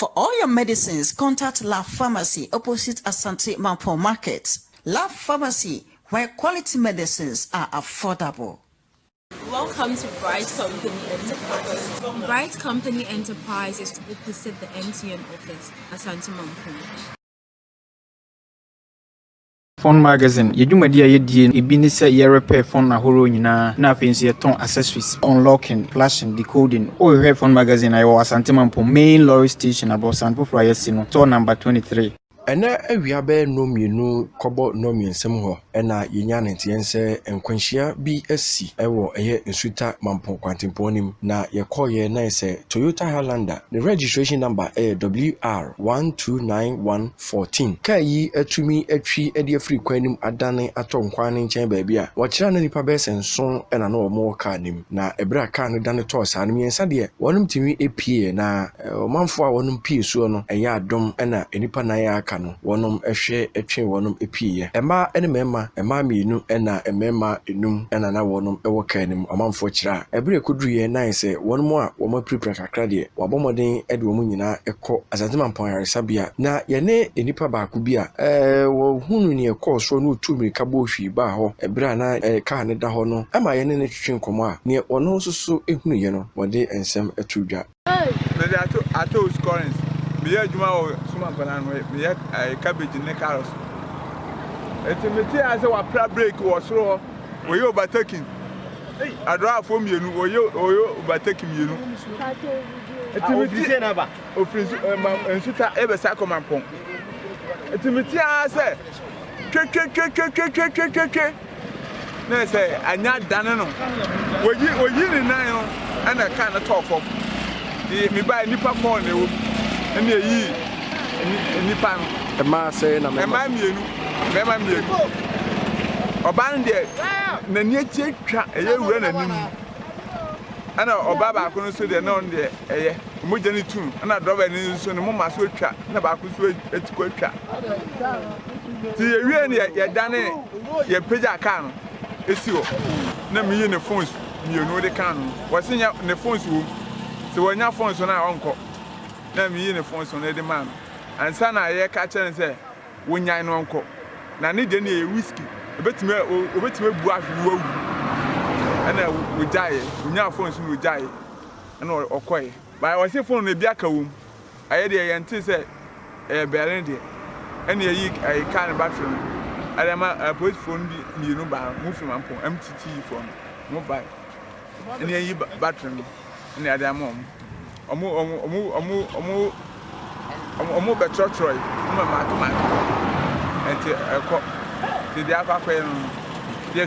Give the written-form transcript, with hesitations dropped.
For all your medicines, contact Love Pharmacy opposite Asante Mampong Market. Love Pharmacy, where quality medicines are affordable. Welcome to Bright Company Enterprise. Bright Company Enterprise is opposite the MTN office at Asante Mampong. Phone magazine yedwumadi ayedie ebi ne se ye repair phone na horo nyina na afenso ye ton accessories unlocking flashing decoding o we phone magazine ayo Asante Mampong main lorry station about Sanpo Friars no store number 23. Ena awia be no mienu kobo no miensem ho ena yenya ntiense enkwanhia bi asi ewo eye nsuta Mampong kwantemponim na ye koye na ise Toyota Highlander the registration number WR129114 kai atumi atwi ede afri kwanim adane atonkwan nchen ba bia wo kira na nipa be senso ena na omo ka nim na ebra ka no dane to sa no miensa de wonum timi epie na omanfo a wonum pie suo no eye adom ena enipa na ya no wonum ehwe etwe wonum epiye ema ene mema ema mienu ena emema enum ena na wonum ewo kanim amanfo kira ebere koduye na se wonum a wo ma prepare kakra de wabomoden ede wo nyina ekọ Asante Mampong yaresabia na yene enipa baako bi a wo hunu ne ekọ so no tumirika bo hwi ba ho ebere na ka ne da ho no ama yene ne twetwe nkomo a ne ono soso ehunu ye no wode ensem etudwa me ato scorings me adwuma o suma banan me cabbage ne carrots etimeti ase wa pra break wo soro wo yo overtaking adra fo mienu wo yo overtaking mienu etimeti na ba ofrinsu ensuta ebe sa Mampong etimeti ase keke na say anya dane no wo yi ni nan no ana ka na top up me buy nipa phone e wo ene yi nipa no ema say na ema mienu oban de na ni echi twa eye wura na nim ana oba ba ko no so de na on de eye mo jani tu ana driver ni so ne mo ma so twa na ba ko so etiko twa ti ye wie ne ye dane ye peja car no esi ho na mi yi ne phones mienu de car no wasinya ne phones wo se wonya phones na onko na mi yi ne phones na de man ansa na ye ka kyen se wonya no onko na ne de ne ye whiskey obetime bu ahwe wo ana wo jaye wonya phones no jaye ana okoye ba wo se phone na bia ka wo aye de ye nti se beren de ana ye yi car na battery no adama police phone bi mienu ba mu fi Mampong MTT phone mo buy ana ye yi battery no ana adama omo betrotroy mo ma to man enti eko ti dia kwa kwa no dia